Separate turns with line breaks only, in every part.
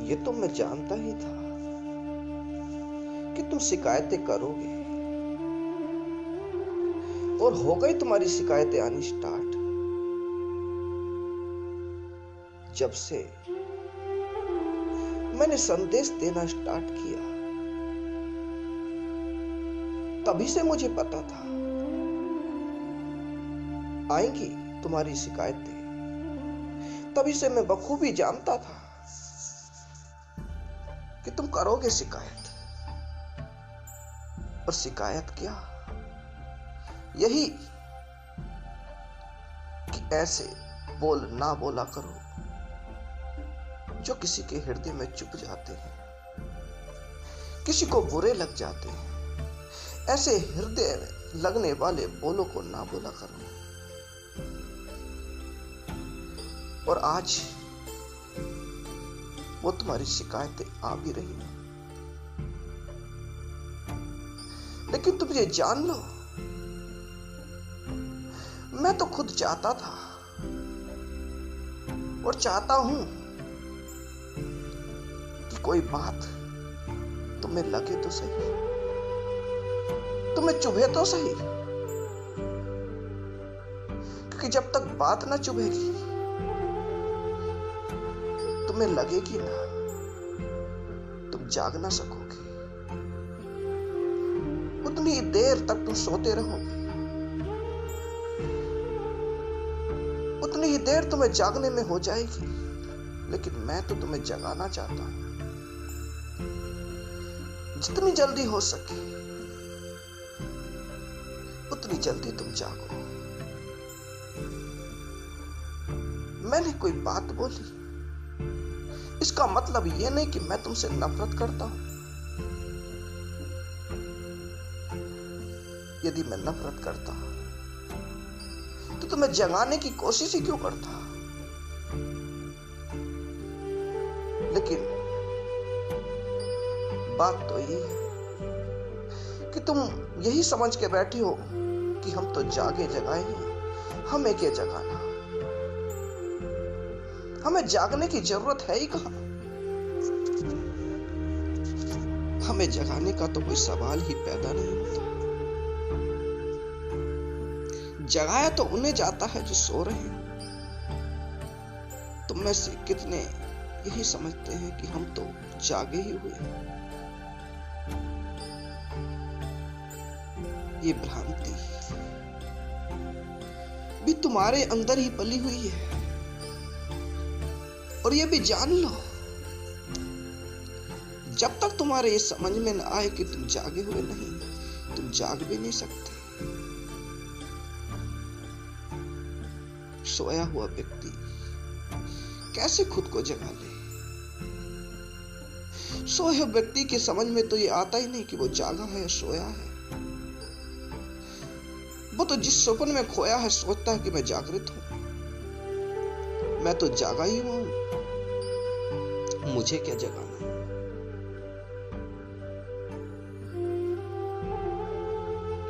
ये तो मैं जानता ही था कि तुम शिकायतें करोगे और हो गई तुम्हारी शिकायतें आनी स्टार्ट। जब से मैंने संदेश देना स्टार्ट किया तभी से मुझे पता था आएंगी तुम्हारी शिकायतें। तभी से मैं बखूबी जानता था कि तुम करोगे शिकायत। और शिकायत क्या, यही कि ऐसे बोल ना बोला करो जो किसी के हृदय में चुप जाते हैं, किसी को बुरे लग जाते हैं। ऐसे हृदय में लगने वाले बोलों को ना बोला करो। और आज वो तुम्हारी शिकायतें आ भी रही हैं, लेकिन तुम ये जान लो, मैं तो खुद चाहता था और चाहता हूं कि कोई बात तुम्हें लगे तो सही, तुम्हें चुभे तो सही। क्योंकि जब तक बात ना चुभेगी, तुम्हें लगेगी ना, तुम जाग ना सकोगे। उतनी ही देर तक तुम सोते रहोगे, उतनी ही देर तुम्हें जागने में हो जाएगी। लेकिन मैं तो तुम्हें जगाना चाहता हूं। जितनी जल्दी हो सके उतनी जल्दी तुम जागो। मैंने कोई बात बोली, इसका मतलब यह नहीं कि मैं तुमसे नफरत करता हूं। यदि मैं नफरत करता तो तुम्हें जगाने की कोशिश ही क्यों करता। लेकिन बात तो ये है कि तुम यही समझ के बैठी हो कि हम तो जागे जगाए हैं, हमें क्या जगाना, हमें जागने की जरूरत है ही कहां। हमें जगाने का तो कोई सवाल ही पैदा नहीं होता। जगाया तो उन्हें जाता है जो सो रहे हैं। तुम में से कितने यही समझते हैं कि हम तो जागे ही हुए हैं। ये भ्रांति भी तुम्हारे अंदर ही पली हुई है। और ये भी जान लो, जब तक तुम्हारे ये समझ में न आए कि तुम जागे हुए नहीं, तुम जाग भी नहीं सकते। सोया हुआ व्यक्ति कैसे खुद को जगा ले। सोए हुए व्यक्ति के समझ में तो ये आता ही नहीं कि वो जागा है या सोया है। वो तो जिस सपन में खोया है सोचता है कि मैं जागृत हूं, मैं तो जागा ही हूं, मुझे क्या जगाना।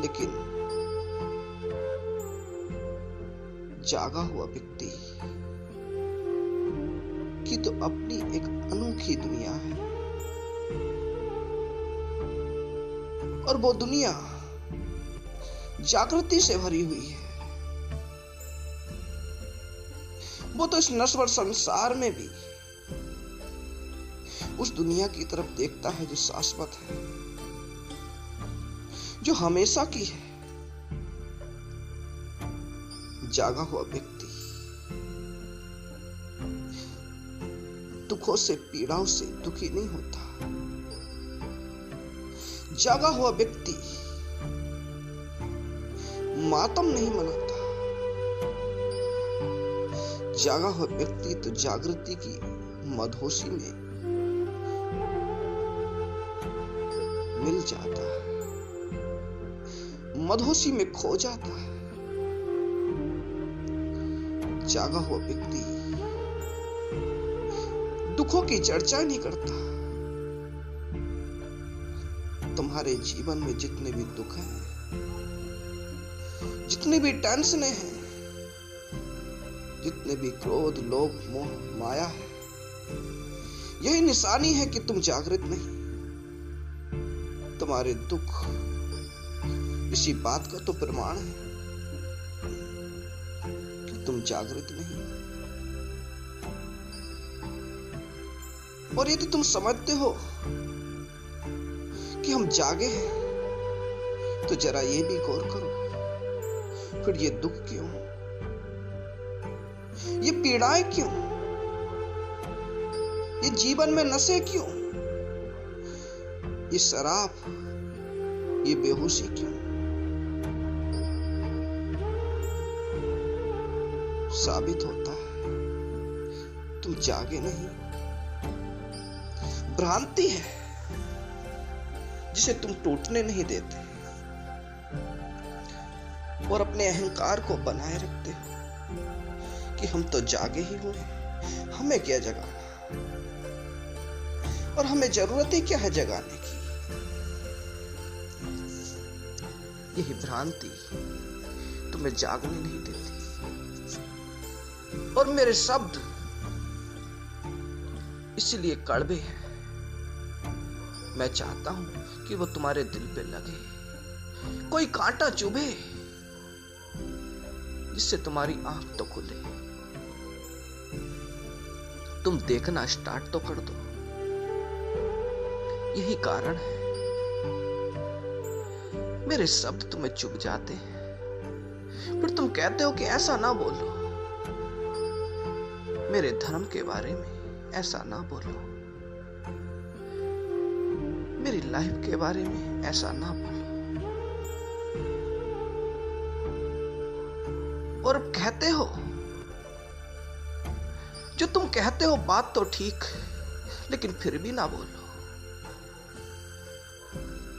लेकिन जागा हुआ व्यक्ति की तो अपनी एक अनोखी दुनिया है। और वो दुनिया जागृति से भरी हुई है। वो तो इस नश्वर संसार में भी उस दुनिया की तरफ देखता है जो शाश्वत है, जो हमेशा की है। जागा हुआ व्यक्ति दुखों से, पीड़ाओं से दुखी नहीं होता। जागा हुआ व्यक्ति मातम नहीं मनाता। जागा हुआ व्यक्ति तो जागृति की मदहोशी में मिल जाता है, मदहोशी में खो जाता है। जागा हुआ व्यक्ति दुखों की चर्चा नहीं करता। तुम्हारे जीवन में जितने भी दुख हैं, जितनी भी टेंशनें हैं, जितने भी क्रोध, लोभ, मोह, माया है, यही निशानी है कि तुम जागृत नहीं। तुम्हारे दुख इसी बात का तो प्रमाण है कि तुम जागृत नहीं। और यदि तुम समझते हो कि हम जागे हैं, तो जरा ये भी गौर करो, फिर ये दुख क्यों, ये पीड़ाएं क्यों, ये जीवन में नशे क्यों, ये शराब, ये बेहोशी क्यों? साबित होता है तुम जागे नहीं। भ्रांति है जिसे तुम टूटने नहीं देते और अपने अहंकार को बनाए रखते हो कि हम तो जागे ही हुए, हमें क्या जगाना, और हमें जरूरत ही क्या है जगाने की। यही भ्रांति तुम्हें जागने नहीं देती। और मेरे शब्द इसलिए कड़वे हैं। मैं चाहता हूं कि वो तुम्हारे दिल पे लगे, कोई कांटा चुभे, जिससे तुम्हारी आंख तो खुले, तुम देखना स्टार्ट तो कर दो। यही कारण है मेरे शब्द तुम्हें चुभ जाते हैं, फिर तुम कहते हो कि ऐसा ना बोलो, मेरे धर्म के बारे में ऐसा ना बोलो, मेरी लाइफ के बारे में ऐसा ना बोलो। और कहते हो, जो तुम कहते हो बात तो ठीक, लेकिन फिर भी ना बोलो।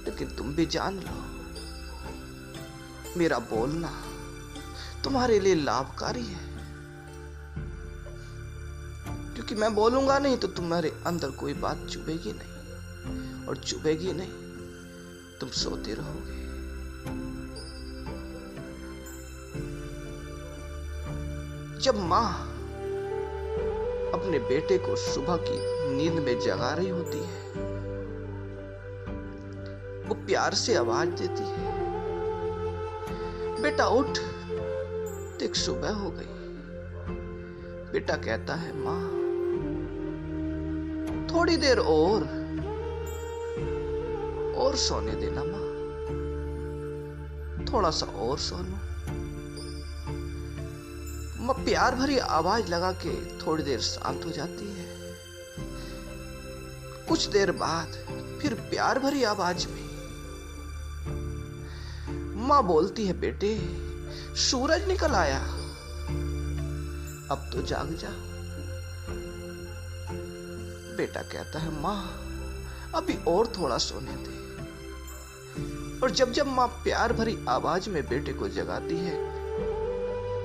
लेकिन तुम भी जान लो, मेरा बोलना तुम्हारे लिए लाभकारी है, क्योंकि मैं बोलूंगा नहीं तो तुम्हारे अंदर कोई बात चुभेगी नहीं, और चुभेगी नहीं तुम सोते रहोगे। जब मां अपने बेटे को सुबह की नींद में जगा रही होती है, वो प्यार से आवाज देती है, बेटा उठ, देख सुबह हो गई। बेटा कहता है, मां थोड़ी देर और सोने देना मां, थोड़ा सा और सो लूं। मां प्यार भरी आवाज लगा के थोड़ी देर शांत हो जाती है। कुछ देर बाद फिर प्यार भरी आवाज में मां बोलती है, बेटे सूरज निकल आया, अब तो जाग जा। बेटा कहता है, मां अभी और थोड़ा सोने दे। और जब जब मां प्यार भरी आवाज में बेटे को जगाती है,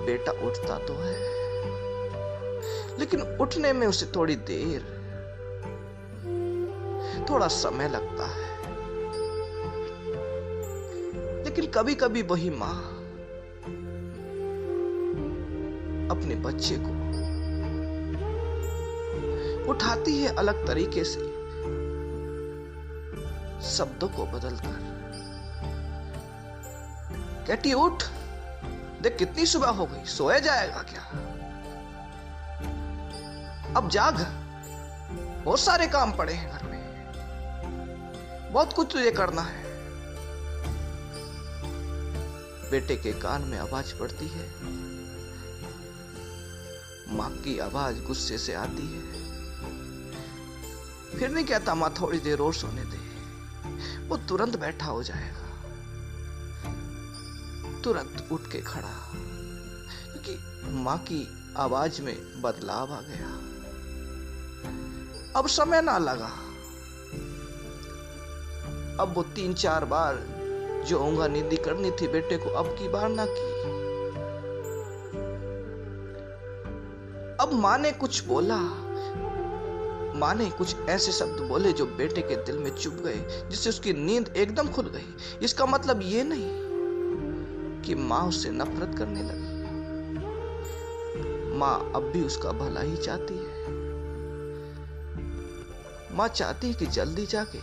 बेटा उठता तो है, लेकिन उठने में उसे थोड़ी देर, थोड़ा समय लगता है। लेकिन कभी कभी वही मां अपने बच्चे को उठाती है अलग तरीके से, शब्दों को बदलकर। कहती, उठ, देख कितनी सुबह हो गई, सोया जाएगा क्या? अब जाग, बहुत सारे काम पड़े हैं घर में, बहुत कुछ तुझे करना है। बेटे के कान में आवाज पड़ती है, मां की आवाज गुस्से से आती है। फिर नहीं कहता मां थोड़ी देर और सोने दे, वो तुरंत बैठा हो जाएगा, तुरंत उठ के खड़ा, क्योंकि मां की आवाज में बदलाव आ गया। अब समय ना लगा, अब वो 3-4 बार जो ऊंगा नींदी करनी थी बेटे को, अब की बार ना की। अब मां ने कुछ बोला, मां ने कुछ ऐसे शब्द बोले जो बेटे के दिल में चुभ गए, जिससे उसकी नींद एकदम खुल गई। इसका मतलब ये नहीं कि मां उससे नफरत करने लगी, मां अब भी उसका भला ही चाहती है। मां चाहती है कि जल्दी जाके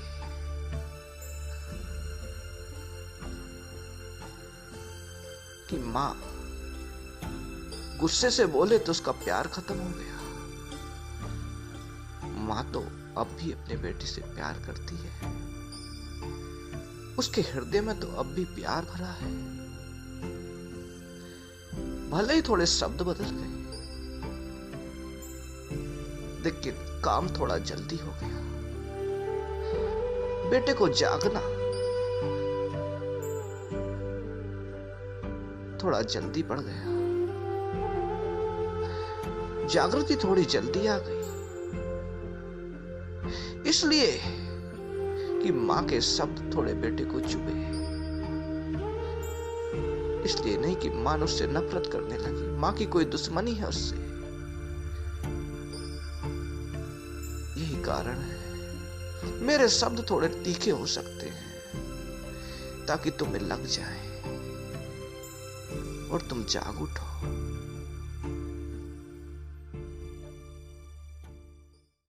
कि मां गुस्से से बोले तो उसका प्यार खत्म हो गया। मां तो अब भी अपने बेटे से प्यार करती है, उसके हृदय में तो अब भी प्यार भरा है। भले ही थोड़े शब्द बदल गए, लेकिन काम थोड़ा जल्दी हो गया। बेटे को जागना थोड़ा जल्दी पड़ गया, जागृति थोड़ी जल्दी आ गई, इसलिए कि मां के शब्द थोड़े बेटे को चुभे। इसलिए नहीं कि मां उससे नफरत करने लगी, मां की कोई दुश्मनी है उससे। यही कारण है मेरे शब्द थोड़े तीखे हो सकते हैं ताकि तुम्हें लग जाए और तुम जाग उठो।